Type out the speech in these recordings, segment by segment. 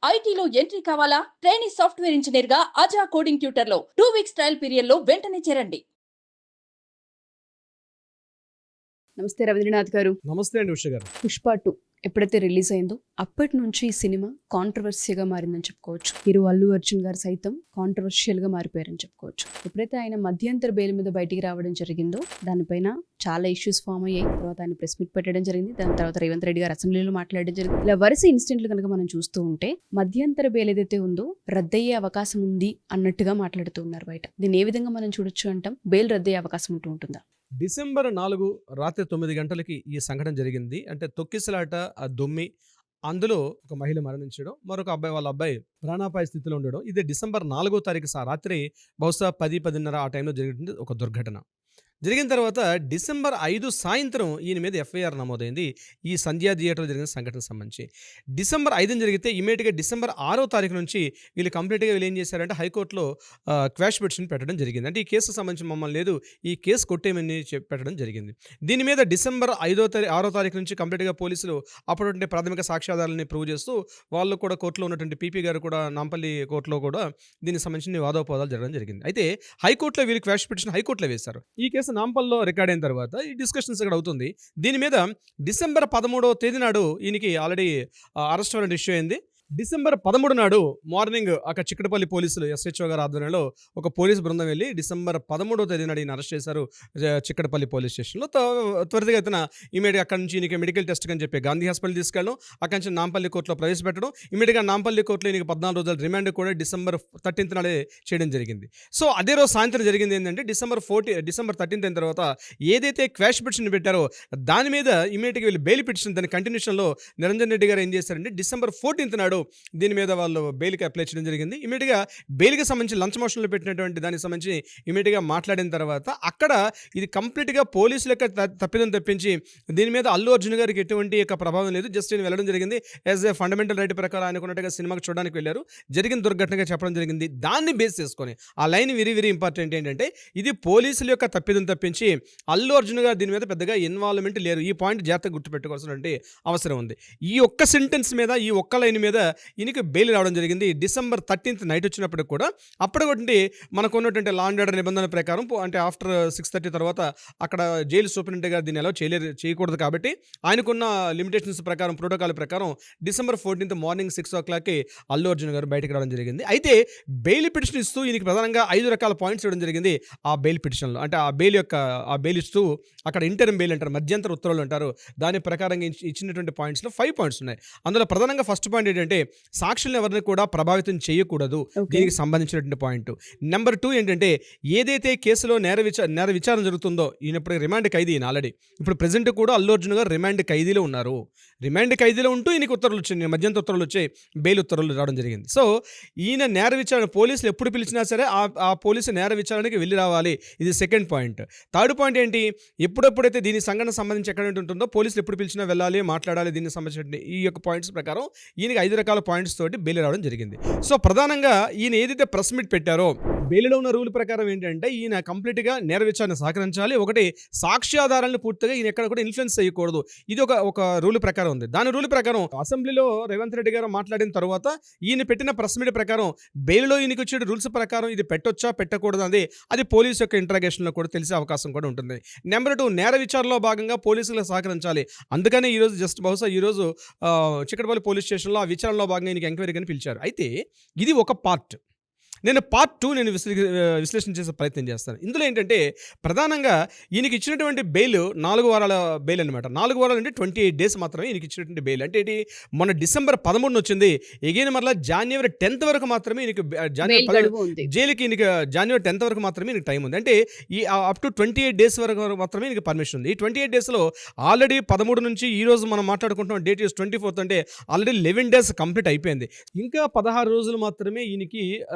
ఐటీలో ఎంట్రీ కావాలా? Trainee software engineer గా అజా కోడింగ్ ట్యూటర్ లో 2 వీక్స్ ట్రయల్ పీరియడ్ లో వెంటనే చేరండి. నమస్తే రవీంద్రనాథ్ గారు. నమస్తే అండి ఉష గారు. పుష్ప 2 ఎప్పుడైతే రిలీజ్ అయిందో అప్పటి నుంచి ఈ సినిమా కాంట్రవర్సీగా మారిందని చెప్పుకోవచ్చు. హీరో అల్లు అర్జున్ గారు సైతం కాంట్రవర్షియల్ గా మారిపోయారని చెప్పుకోవచ్చు. ఎప్పుడైతే ఆయన మధ్యంతర బెయిల్ మీద బయటికి రావడం జరిగిందో దానిపైన చాలా ఇష్యూస్ ఫామ్ అయ్యాయి. తర్వాత ఆయన ప్రెస్ మీట్ పెట్టడం జరిగింది. దాని తర్వాత రేవంత్ రెడ్డి గారు అసెంబ్లీలో మాట్లాడడం జరిగింది. ఇలా వరుస ఇన్సిడెంట్లు కనుక మనం చూస్తూ ఉంటే మధ్యంతర బెయిల్ ఏదైతే ఉందో రద్దయ్యే అవకాశం ఉంది అన్నట్టుగా మాట్లాడుతూ ఉన్నారు బయట. దీన్ని ఏ విధంగా మనం చూడొచ్చు అంటాం? బెయిల్ రద్దయ్యే అవకాశం ఉంటుందా? డిసెంబర్ 4 రాత్రి 9 గంటలకి ఈ సంఘటన జరిగింది. అంటే తొక్కిసలాట, ఆ దొమ్మి, అందులో ఒక మహిళ మరణించడం, మరొక అబ్బాయి వాళ్ళ అబ్బాయి ప్రాణాపాయ స్థితిలో ఉండడం. ఇది డిసెంబర్ 4వ తారీఖు రాత్రి బహుశా 10-10:30 ఆ టైంలో జరిగింది ఒక దుర్ఘటన. జరిగిన తర్వాత డిసెంబర్ 5 సాయంత్రం ఈయన మీద ఎఫ్ఐఆర్ నమోదైంది. ఈ సంధ్యా థియేటర్లో జరిగిన సంఘటనకు సంబంధించి డిసెంబర్ 5 జరిగితే ఇమీడియట్గా డిసెంబర్ 6వ తారీఖు నుంచి వీళ్ళు కంప్లీట్గా వీళ్ళు ఏం చేశారంటే హైకోర్టులో క్వాష్ పిటిషన్ పెట్టడం జరిగింది. అంటే ఈ కేసుకు సంబంధించి మమ్మల్ని లేదు, ఈ కేసు కొట్టేమని పెట్టడం జరిగింది. దీని మీద డిసెంబర్ 6వ తారీఖు నుంచి కంప్లీట్గా పోలీసులు అప్పటి ప్రాథమిక సాక్ష్యాధారాలని ప్రూవ్ చేస్తూ వాళ్ళు కూడా కోర్టులో ఉన్నటువంటి పీపీ గారు కూడా నాంపల్లి కోర్టులో కూడా దీనికి సంబంధించిన వాదోపవాదాలు జరగడం జరిగింది. అయితే హైకోర్టులో వీళ్ళు క్వాష్ పిటిషన్ హైకోర్టులో వేశారు. ఈ కేసు నాంపల్లో రికార్డ్ అయిన తర్వాత ఈ డిస్కషన్స్ ఇక్కడ అవుతుంది. దీని మీద డిసెంబర్ 13వ తేదీ నాడు ఈయనకి ఆల్రెడీ అరెస్ట్ వారెంట్ ఇష్యూ అయింది. డిసెంబర్ 13 నాడు మార్నింగ్ అక్కడ చిక్కడపల్లి పోలీసులు ఎస్హెచ్ఓ గారు ఆధ్వర్యంలో ఒక పోలీసు బృందం వెళ్ళి డిసెంబర్ 13వ తేదీ నాడు ఈయన అరెస్ట్ చేశారు చిక్కడపల్లి పోలీస్ స్టేషన్లో. త్వరితగతిన ఇమీడియట్గా అక్కడి నుంచి ఈయనకి మెడికల్ టెస్ట్ అని చెప్పి గాంధీ హాస్పిటల్ తీసుకెళ్ళడం, అక్కడి నుంచి నాంపల్లి కోర్టులో ప్రవేశపెట్టడం, ఇమీడియట్గా నాంపల్లి కోర్టులో ఈయనకి 14 రోజుల రిమాండ్ కూడా డిసెంబర్ 13th నాడే చేయడం జరిగింది. సో అదే రోజు సాయంత్రం జరిగింది ఏంటంటే డిసెంబర్ 13th అయిన తర్వాత ఏదైతే క్వాష్ పిటిషన్ పెట్టారో దాని మీద ఇమీడియట్గా వీళ్ళు బెయిల్ పిటిషన్ దాని కంటిన్యూషన్లో నిరంజన్ రెడ్డి గారు ఏం చేశారంటే డిసెంబర్ 14th నాడు దీని మీద వాళ్ళు బెయిల్కి అప్లై చేయడం జరిగింది. ఇమీడియట్గా బెయిల్కి సంబంధించి లంచ్ మోషన్లో పెట్టినటువంటి దానికి సంబంధించి ఇమీడియట్గా మాట్లాడిన తర్వాత అక్కడ ఇది కంప్లీట్గా పోలీసుల యొక్క తప్పిదం తప్పించి దీని మీద అల్లు అర్జున్ గారికి ఎటువంటి యొక్క ప్రభావం లేదు. జస్ట్ నేను వెళ్ళడం జరిగింది యాజ్ ఏ ఫండమెంటల్ రైట్ ప్రకారం అనుకున్నట్టుగా సినిమాకి చూడడానికి వెళ్ళారు. జరిగిన దుర్ఘటనగా చెప్పడం జరిగింది. దాన్ని బేస్ చేసుకొని ఆ లైన్ వెరీ వెరీ ఇంపార్టెంట్ ఏంటంటే ఇది పోలీసుల యొక్క తప్పిదం తప్పించి అల్లు అర్జున్ గారు దీని మీద పెద్దగా ఇన్వాల్వ్మెంట్ లేరు. ఈ పాయింట్ జాగ్రత్తగా గుర్తుపెట్టుకోవాల్సినటువంటి అవసరం ఉంది. ఈ ఒక్క సెంటెన్స్ మీద ఈ ఒక్క లైన్ మీద ఈయనకి బెయిల్ రావడం జరిగింది. డిసెంబర్ 13th నైట్ వచ్చినప్పటికి కూడా అప్పటికొట్టి మనకు ఉన్నటువంటి లా అండ్ ఆర్డర్ నిబంధనల ప్రకారం అంటే ఆఫ్టర్ 6:30 తర్వాత అక్కడ జైలు సూపరింటెండెంట్ గారు దీన్ని ఎలా చేయకూడదు కాబట్టి ఆయనకున్న లిమిటేషన్స్ ప్రకారం ప్రోటోకాల్ ప్రకారం డిసెంబర్ 14th మార్నింగ్ 6 o'clockకి అల్లు అర్జున్ గారు బయటకు రావడం జరిగింది. అయితే బెయిల్ పిటిషన్ ఇస్తూ ఈయనకి ప్రధానంగా 5 రకాల పాయింట్స్ ఇవ్వడం జరిగింది. ఆ బెయిల్ పిటిషన్లో అంటే ఆ బెయిల్ ఇస్తూ అక్కడ ఇంటర్మ్ బెయిల్ అంటారు, మధ్యంతర ఉత్తర్వులు అంటారు. దాని ప్రకారంగా ఇచ్చినటువంటి పాయింట్స్లో 5 పాయింట్స్ ఉన్నాయి. అందులో ప్రధానంగా ఫస్ట్ పాయింట్ ఏంటంటే సాక్షులను ఎవరిని కూడా ప్రభావితం చేయకూడదు. దీనికి సంబంధించినటువంటి పాయింట్. నెంబర్ 2 ఏంటంటే ఏదైతే కేసులో నేర విచారణ జరుగుతుందో ఈయన ఇప్పుడు రిమాండ్ ఖైదీ ఈయన ఆల్రెడీ ఇప్పుడు ప్రెజెంట్ కూడా అల్లు అర్జున్ గారు రిమాండ్ ఖైదీలో ఉన్నారు. రిమాండ్ ఖైదీలో ఉంటూ ఈయనకి ఉత్తర్వులు వచ్చాయి, మధ్యంతర ఉత్తర్వులు వచ్చాయి, బెయిల్ ఉత్తర్వులు రావడం జరిగింది. సో ఈయన నేర విచారణ పోలీసులు ఎప్పుడు పిలిచినా సరే ఆ పోలీసు నేర విచారణకి వెళ్ళి రావాలి. ఇది సెకండ్ పాయింట్. థర్డ్ పాయింట్ ఏంటి, ఎప్పుడెప్పుడైతే దీని సంఘటన సంబంధించి ఎక్కడ ఉంటుందో పోలీసులు ఎప్పుడు పిలిచినా వెళ్ళాలి, మాట్లాడాలి. దీనికి సంబంధించిన ఈ యొక్క పాయింట్స్ ప్రకారం ఈయనకి 5 రకాల పాయింట్స్ తోటి బెయిల్ రావడం జరిగింది. సో ప్రధానంగా ఈయన ఏదైతే ప్రెస్ మీట్ పెట్టారో బెయిల్లో ఉన్న రూల్ ప్రకారం ఏంటంటే ఈయన కంప్లీట్గా నేర విచారణ సహకరించాలి. ఒకటి సాక్ష్యాధారాలను పూర్తిగా ఈయన ఎక్కడ కూడా ఇన్ఫ్లుయెన్స్ చేయకూడదు. ఇది ఒక రూల్ ప్రకారం ఉంది. దాని రూల్ ప్రకారం అసెంబ్లీలో రేవంత్ రెడ్డి గారు మాట్లాడిన తర్వాత ఈయన పెట్టిన ప్రెస్ మీట్ ప్రకారం బెయిల్లో ఈయనకి వచ్చే రూల్స్ ప్రకారం ఇది పెట్టొచ్చా పెట్టకూడదు అనేది అది పోలీసు యొక్క ఇంట్రాగేషన్లో కూడా తెలిసే అవకాశం కూడా ఉంటుంది. నెంబర్ 2 నేర విచారణలో భాగంగా పోలీసులకు సహకరించాలి. అందుకనే ఈరోజు బహుశా ఈరోజు చిక్కడపల్లి పోలీస్ స్టేషన్లో ఆ విచారణలో భాగంగా ఈయనకి ఎంక్వైరీ అని పిలిచారు. అయితే ఇది ఒక పార్ట్. నేను పార్ట్ 2 నేను విశ్లేషణ చేసే ప్రయత్నం చేస్తాను. ఇందులో ఏంటంటే ప్రధానంగా ఈయనకి ఇచ్చినటువంటి బెయిల్ 4 వారాల బెయిల్ అనమాట. 4 వారాలు అంటే 28 days మాత్రమే ఈయనకి ఇచ్చినటువంటి బెయిల్. అంటే ఏంటి, మొన్న డిసెంబర్ 13 వచ్చింది, ఎగైన్ మరలా జనవరి 10th వరకు మాత్రమే ఈయనకి జైలుకి ఈయనకి జనవరి 10th వరకు మాత్రమే ఈయనకి టైం ఉంది. అంటే ఈ అప్ టు 28 days వరకు మాత్రమే ఈయనకి పర్మిషన్ ఉంది. ఈ 28 daysలో ఆల్రెడీ 13 నుంచి ఈ రోజు మనం మాట్లాడుకుంటున్నాం, డేట్ ఈస్ 24th, అంటే ఆల్రెడీ 11 days కంప్లీట్ అయిపోయింది. ఇంకా 16 రోజులు మాత్రమే ఈయనకి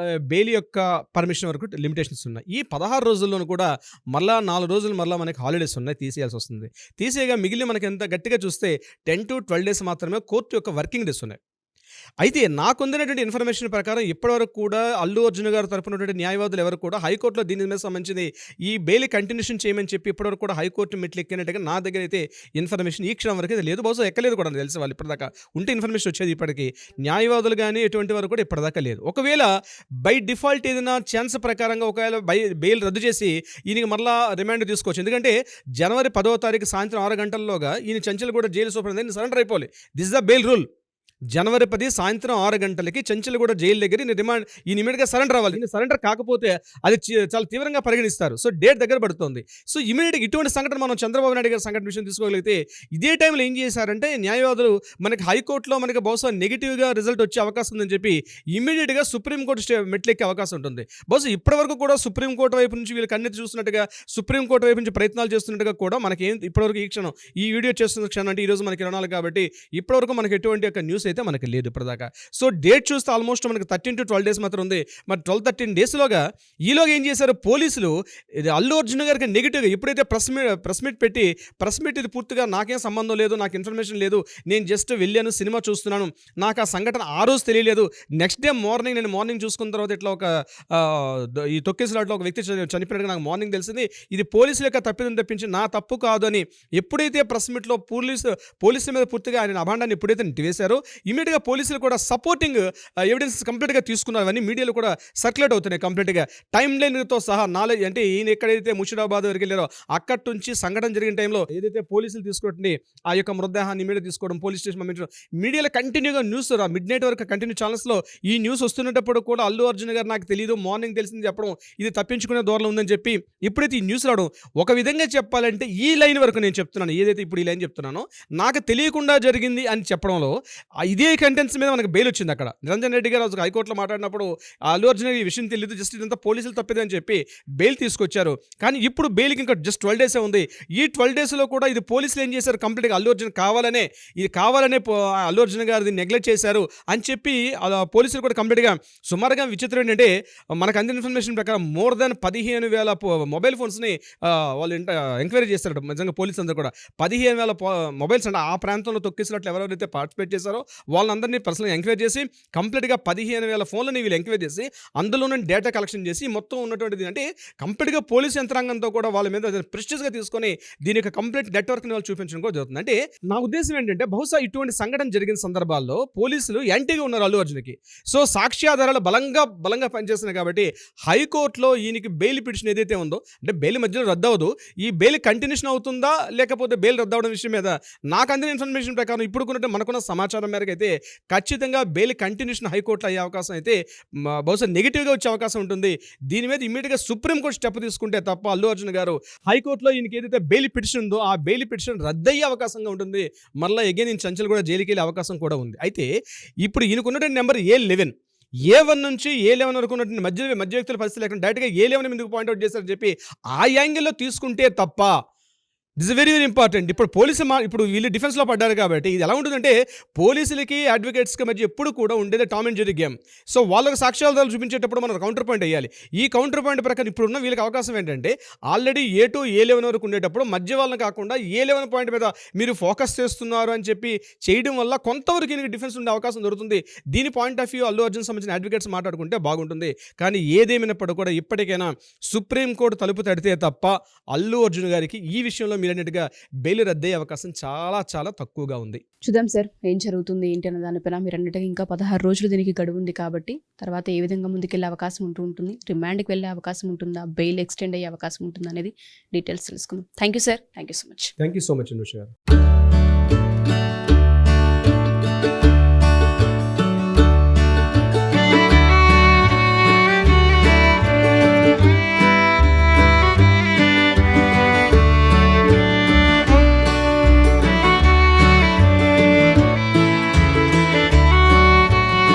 బెయిల్ యొక్క పర్మిషన్ వరకు లిమిటేషన్స్ ఉన్నాయి. ఈ 16 రోజుల్లోనూ కూడా మళ్ళా 4 రోజులు మళ్ళీ మనకి హాలిడేస్ ఉన్నాయి, తీసేయాల్సి వస్తుంది. తీసేయగా మిగిలిన మనకి ఎంత గట్టిగా చూస్తే 10 to 12 days మాత్రమే కోర్టు యొక్క వర్కింగ్ డేస్ ఉన్నాయి. అయితే నాకుందినటువంటి ఇన్ఫర్మేషన్ ప్రకారం ఇప్పటివరకు కూడా అల్లు అర్జున్ గారు తరపున ఉన్నటువంటి న్యాయవాదులు ఎవరు కూడా హైకోర్టులో దీని మీద సంబంధించి ఈ బెయిల్ కంటిన్యూషన్ చేయమని చెప్పి ఇప్పటివరకు కూడా హైకోర్టు మెట్లు ఎక్కినట్టుగా నా దగ్గర అయితే ఇన్ఫర్మేషన్ ఈ క్షణం వరకు అయితే లేదు. బహుశా ఎక్కలేదు కూడా నాకు తెలిసి వాళ్ళు ఇప్పటిదాకా ఉంటే ఇన్ఫర్మేషన్ వచ్చేది. ఇప్పటికీ న్యాయవాదులు కానీ ఎటువంటి వారు కూడా ఇప్పటిదాకా లేదు. ఒకవేళ బై డిఫాల్ట్ ఏదైనా ఛాన్స్ ప్రకారంగా ఒకవేళ బెయిల్ రద్దు చేసి ఈయనకి మరలా రిమాండ్ తీసుకోవచ్చు. ఎందుకంటే జనవరి 10వ తారీఖు సాయంత్రం 6 గంటల్లోగా ఈయన చంచల్గూడ జైలు సూపరింటెండెంట్ సరెండర్ అయిపోవాలి. This is the bail rule. జనవరి 10 సాయంత్రం 6 గంటలకి చంచల్గూడ జైలు దగ్గర ఈయన ఇమీడియట్గా సరెండర్ అవ్వాలి. ఈయన సరెండర్ కాకపోతే అది చాలా తీవ్రంగా పరిగణిస్తారు. సో డేట్ దగ్గర పడుతుంది. సో ఇమీడియట్గా ఇటువంటి సంఘటన మనం చంద్రబాబు నాయుడు గారి సంఘటన విషయం తీసుకోగలిగితే ఇదే టైంలో ఏం చేశారంటే న్యాయవాదులు మనకి హైకోర్టులో మనకి బహుశా నెగిటివ్గా రిజల్ట్ వచ్చే అవకాశం ఉందని చెప్పి ఇమీడియట్గా సుప్రీంకోర్టు మెట్లెక్కే అవకాశం ఉంటుంది. బహుశా ఇప్పటివరకు కూడా సుప్రీంకోర్టు వైపు నుంచి వీళ్ళు కన్నెత్తి చూస్తున్నట్టుగా సుప్రీంకోర్టు వైపు నుంచి ప్రయత్నాలు చేస్తున్నట్టుగా కూడా మనకి ఇప్పటివరకు ఈ వీడియో చేస్తున్న క్షణం అంటే ఈరోజు మనకి 24 కాబట్టి ఇప్పటివరకు మనకి ఎటువంటి యొక్క న్యూస్ అయితే మనకి లేదు ఇప్పటిదాకా. సో డేట్ చూస్తే ఆల్మోస్ట్ మనకి 13 to 12 డేస్ మాత్రం ఉంది. మరి 12-13 డేస్లోగా ఈలోగా ఏం చేశారు పోలీసులు ఇది అల్లు అర్జున్ గారికి నెగిటివ్గా ఎప్పుడైతే ప్రెస్ మీట్ పెట్టి ఇది పూర్తిగా నాకేం సంబంధం లేదు, నాకు ఇన్ఫర్మేషన్ లేదు, నేను జస్ట్ వెళ్ళాను సినిమా చూస్తున్నాను, నాకు ఆ సంఘటన ఆ రోజు తెలియలేదు, నెక్స్ట్ డే నేను మార్నింగ్ చూసుకున్న తర్వాత ఇట్లా ఒక ఈ తొక్కేసిలాట్లో ఒక వ్యక్తి చనిపోయినట్టుగా నాకు మార్నింగ్ తెలిసింది, ఇది పోలీసుల యొక్క తప్పిదం తప్పించి నా తప్పు కాదు అని ఎప్పుడైతే ప్రెస్ మీట్లో పోలీసుల మీద పూర్తిగా ఆయన అభాండాన్ని ఎప్పుడైతే నెట్టివేశారో ఇమీడియట్గా పోలీసులు కూడా సపోర్టింగ్ ఎవిడెన్స్ కంప్లీట్గా తీసుకున్నారు. అవన్నీ మీడియాలో కూడా సర్క్యులేట్ అవుతున్నాయి కంప్లీట్గా టైం లైన్తో సహా. నాలెడ్జ్ అంటే ఈయన ఎక్కడైతే ముషిరాబాద్ వరకు వెళ్ళారో అక్కడి నుంచి సంఘటన జరిగిన టైంలో ఏదైతే పోలీసులు తీసుకుంటే ఆ యొక్క మృతదేహాన్ని ఇమీడియట్ తీసుకోవడం, పోలీస్ స్టేషన్ పంపించడం, మీడియాలో కంటిన్యూగా న్యూస్ మిడ్ నైట్ వరకు కంటిన్యూ ఛానల్స్లో ఈ న్యూస్ వస్తున్నప్పుడు కూడా అల్లు అర్జున్ గారు నాకు తెలియదు, మార్నింగ్ తెలిసింది చెప్పడం, ఇది తప్పించుకునే దూరంలో ఉందని చెప్పి ఇప్పుడైతే ఈ న్యూస్ రావడం, ఒక విధంగా చెప్పాలంటే ఈ లైన్ వరకు నేను చెప్తున్నాను, ఏదైతే ఇప్పుడు ఈ లైన్ చెప్తున్నానో నాకు తెలియకుండా జరిగింది అని చెప్పడంలో ఇదే కంటెంట్స్ మీద మనకు బెయిల్ వచ్చింది. అక్కడ నిరంజన్ రెడ్డి గారు హైకోర్టులో మాట్లాడినప్పుడు అల్లు అర్జున్ ఈ విషయం తెలియదు, జస్ట్ ఇదంతా పోలీసులు తప్పిదే అని చెప్పి బెయిల్ తీసుకొచ్చారు. కానీ ఇప్పుడు బెయిల్కి ఇంకా జస్ట్ 12 డేసే ఉంది. ఈ 12 డేస్లో కూడా ఇది పోలీసులు ఏం చేశారు, కంప్లీట్గా అల్లు అర్జున్ కావాలనే అల్లు అర్జున్ గారు దీన్ని నెగ్లెక్ట్ చేశారు అని చెప్పి పోలీసులు కూడా కంప్లీట్గా సుమారుగా విచిత్రం ఏంటంటే మనకు అందిన ఇన్ఫర్మేషన్ ప్రకారం మోర్ దాన్ 15,000 మొబైల్ ఫోన్స్ని వాళ్ళు ఎంక్వైరీ చేశారు. నిజంగా పోలీసులు అందరూ కూడా 15,000 మొబైల్స్ అంటే ఆ ప్రాంతంలో తొక్కిసినట్లు ఎవరెవరైతే పార్టిసిపేట్ చేశారో వాళ్ళందరినీ పర్సనల్గా ఎంక్వైరీ చేసి కంప్లీట్గా 15,000 ఫోన్లని వీళ్ళు ఎంక్వైరీ చేసి అందులోనే డేటా కలెక్షన్ చేసి మొత్తం ఉన్నటువంటిది అంటే కంప్లీట్గా పోలీసు యంత్రాంగంతో కూడా వాళ్ళ మీద ప్రెస్టీజ్గా తీసుకొని దీని యొక్క కంప్లీట్ నెట్వర్క్ని వాళ్ళు చూపించడం కూడా జరుగుతుంది. అంటే నా ఉద్దేశం ఏంటంటే బహుశా ఇటువంటి సంఘటన జరిగిన సందర్భాల్లో పోలీసులు యాంటీగా ఉన్నారు అల్లు అర్జున్కి. సో సాక్ష్యాధారాలు బలంగా పనిచేస్తున్నాయి కాబట్టి హైకోర్టులో ఈయనకి బెయిల్ పిటిషన్ ఏదైతే ఉందో అంటే బెయిల్ మధ్యలో రద్దు అవ్వదు, ఈ బెయిల్ కంటిన్యూషన్ అవుతుందా లేకపోతే బెయిల్ రద్దు అవడం విషయం మీద నాకు అందిన ఇన్ఫర్మేషన్ ప్రకారం ఇప్పుడు మనకున్న సమాచారం మేరకు అయితే ఖచ్చితంగా బెయిల్ కంటిన్యూషన్ హైకోర్టులో అయ్యే అవకాశం అయితే బహుశా నెగిటివ్గా వచ్చే అవకాశం ఉంటుంది. దీని మీద ఇమీడియట్గా సుప్రీంకోర్టు స్టెప్ తీసుకుంటే తప్ప అల్లు అర్జున్ గారు హైకోర్టులో ఈయనకి ఏదైతే బెయిల్ పిటిషన్ ఉందో ఆ బెయిల్ పిటిషన్ రద్దయ్యే అవకాశంగా ఉంటుంది. మళ్ళీ ఎగైన్ ఈయన చంచల్ కూడా జైలుకి వెళ్ళే అవకాశం కూడా ఉంది. అయితే ఇప్పుడు ఈయనకున్నటువంటి నెంబర్ A1 నుంచి A11 వరకు ఉన్నటువంటి మధ్య వ్యక్తుల పరిస్థితి లేకుండా డైరెక్ట్గా A11 ఎందుకు పాయింట్అవుట్ చేశారని చెప్పి ఆ యాంగిల్లో తీసుకుంటే తప్ప దిస్ వెరీ ఇంపార్టెంట్. ఇప్పుడు పోలీసులు ఇప్పుడు వీళ్ళు డిఫెన్స్లో పడ్డారు కాబట్టి ఇది ఎలా ఉంటుందంటే పోలీసులకి అడ్వకేట్స్కి మధ్య ఎప్పుడు కూడా ఉండేది Tom and Jerry game. So వాళ్ళకి సాక్ష్యాధారాలు చూపించేటప్పుడు మనం కౌంటర్ పాయింట్ వేయాలి. ఈ కౌంటర్ పాయింట్ ప్రకారం ఇప్పుడున్న వీళ్ళకి అవకాశం ఏంటంటే ఆల్రెడీ A2 A11 వరకు ఉండేటప్పుడు మధ్య వాళ్ళని కాకుండా A11 పాయింట్ మీద మీరు ఫోకస్ చేస్తున్నారు అని చెప్పి చేయడం వల్ల కొంతవరకు ఈయనకి డిఫెన్స్ ఉండే అవకాశం దొరుకుతుంది. దీని point of view Allu Arjun సంబంధించిన అడ్వకేట్స్ మాట్లాడుకుంటే బాగుంటుంది. కానీ ఏదేమైనప్పుడు కూడా ఇప్పటికైనా సుప్రీంకోర్టు తలుపు తడితే తప్ప అల్లు అర్జున్ గారికి ఈ విషయంలో మీరన్నట్టుగా బెయిల్ రద్దయ్యే అవకాశం చాలా తక్కువగా ఉంది. చూద్దాం సార్ ఏం జరుగుతుంది ఏంటి అన్న దానిపైన. మీరు అన్నట్టుగా ఇంకా 16 రోజులు దీనికి గడువు ఉంది కాబట్టి తర్వాత ఏ విధంగా ముందుకెళ్ళే అవకాశం ఉంటుంది, రిమాండ్కి వెళ్ళే అవకాశం ఉంటుందా, బెయిల్ ఎక్స్టెండ్ అయ్యే అవకాశం ఉంటుందా అనేది డీటెయిల్స్ తెలుసుకుందాం. Thank you sir, thank you so much. Thank you so much Anusha గారు.